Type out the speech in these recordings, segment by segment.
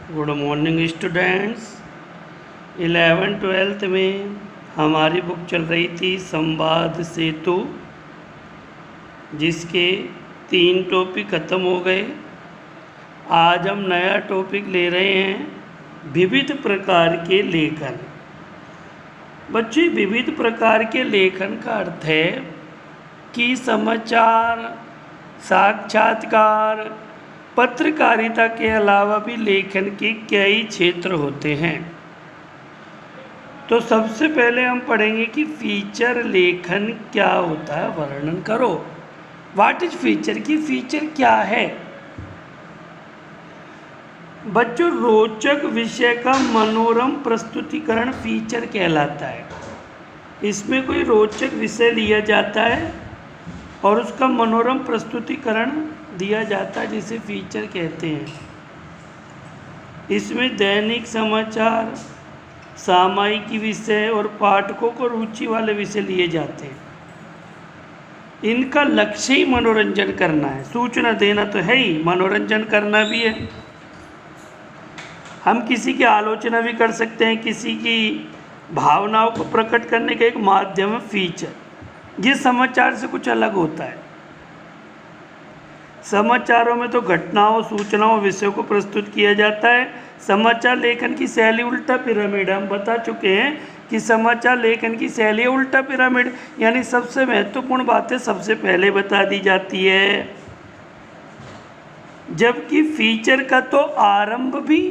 Good morning students. 11th-12th में हमारी book चल रही थी संवाद सेतु, जिसके 3 टॉपिक ख़त्म हो गए। आज हम नया टॉपिक ले रहे हैं, विविध प्रकार के लेखन। बच्चे, विविध प्रकार के लेखन का अर्थ है कि समाचार, साक्षात्कार, पत्रकारिता के अलावा भी लेखन के कई क्षेत्र होते हैं। तो सबसे पहले हम पढ़ेंगे कि फीचर लेखन क्या होता है, वर्णन करो। व्हाट इज फीचर, की फीचर क्या है। बच्चों, रोचक विषय का मनोरम प्रस्तुतिकरण फीचर कहलाता है। इसमें कोई रोचक विषय लिया जाता है और उसका मनोरम प्रस्तुतिकरण दिया जाता है, जिसे फीचर कहते हैं। इसमें दैनिक समाचार, सामयिक विषय और पाठकों को रुचि वाले विषय लिए जाते हैं। इनका लक्ष्य ही मनोरंजन करना है। सूचना देना तो है ही, मनोरंजन करना भी है। हम किसी की आलोचना भी कर सकते हैं, किसी की भावनाओं को प्रकट करने का एक माध्यम है फीचर। ये समाचार से कुछ अलग होता है। समाचारों में तो घटनाओं, सूचनाओं, विषयों को प्रस्तुत किया जाता है। समाचार लेखन की शैली उल्टा पिरामिड, हम बता चुके हैं कि समाचार लेखन की शैली उल्टा पिरामिड, यानी सबसे महत्वपूर्ण बातें सबसे पहले बता दी जाती है, जबकि फीचर का तो आरंभ भी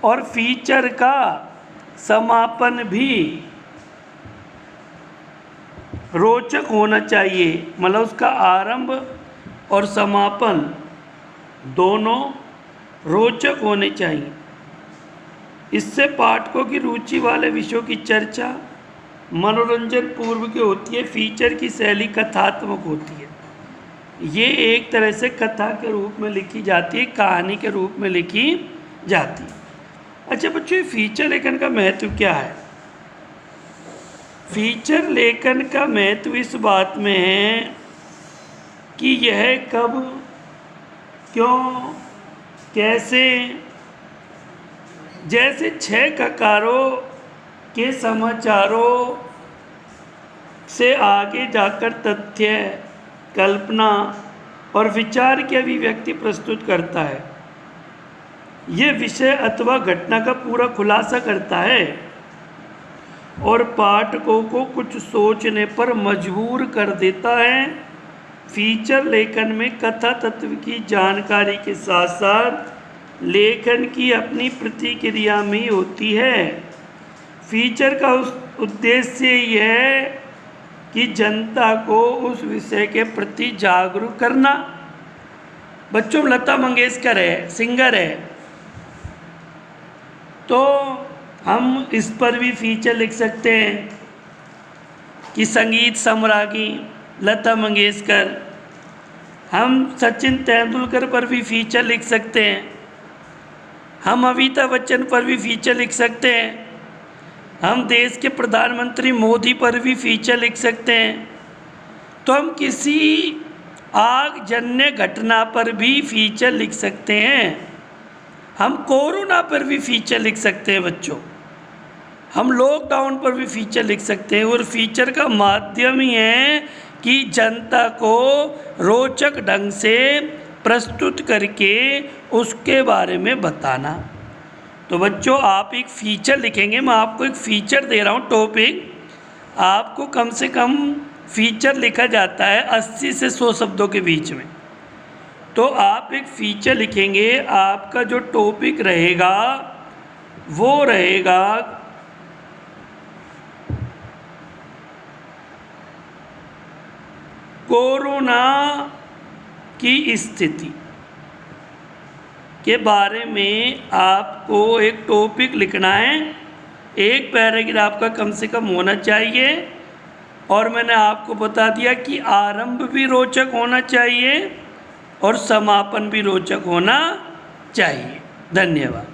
और फीचर का समापन भी रोचक होना चाहिए। मतलब उसका आरंभ और समापन दोनों रोचक होने चाहिए। इससे पाठकों की रुचि वाले विषयों की चर्चा मनोरंजन पूर्व की होती है। फीचर की शैली कथात्मक होती है। ये एक तरह से कथा के रूप में लिखी जाती है, कहानी के रूप में लिखी जाती है। अच्छा बच्चों, फीचर लेखन का महत्व क्या है। फीचर लेखन का महत्व इस बात में है कि यह कब, क्यों, कैसे, जैसे 6 ककारों के समाचारों से आगे जाकर तथ्य, कल्पना और विचार की अभिव्यक्ति प्रस्तुत करता है। यह विषय अथवा घटना का पूरा खुलासा करता है और पाठकों को कुछ सोचने पर मजबूर कर देता है। फीचर लेखन में कथा तत्व की जानकारी के साथ साथ लेखन की अपनी प्रतिक्रिया में होती है। फीचर का उद्देश्य यह है कि जनता को उस विषय के प्रति जागरूक करना। बच्चों, लता मंगेशकर है, सिंगर है, तो हम इस पर भी फीचर लिख सकते हैं कि संगीत सम्राज्ञी लता मंगेशकर। हम सचिन तेंदुलकर पर भी फीचर लिख सकते हैं। हम अमिताभ बच्चन पर भी फीचर लिख सकते हैं। हम देश के प्रधानमंत्री मोदी पर भी फीचर लिख सकते हैं। तो हम किसी आगजन्य घटना पर भी फीचर लिख सकते हैं। हम कोरोना पर भी फीचर लिख सकते हैं बच्चों। हम लॉकडाउन पर भी फीचर लिख सकते हैं। और फीचर का माध्यम ही है कि जनता को रोचक ढंग से प्रस्तुत करके उसके बारे में बताना। तो बच्चों, आप एक फीचर लिखेंगे। मैं आपको एक फीचर दे रहा हूँ टॉपिक। आपको कम से कम फीचर लिखा जाता है 80 से 100 शब्दों के बीच में। तो आप एक फीचर लिखेंगे। आपका जो टॉपिक रहेगा वो रहेगा कोरोना की स्थिति के बारे में आपको एक टॉपिक लिखना है। एक पैराग्राफ का कम से कम होना चाहिए। और मैंने आपको बता दिया कि आरंभ भी रोचक होना चाहिए और समापन भी रोचक होना चाहिए। धन्यवाद।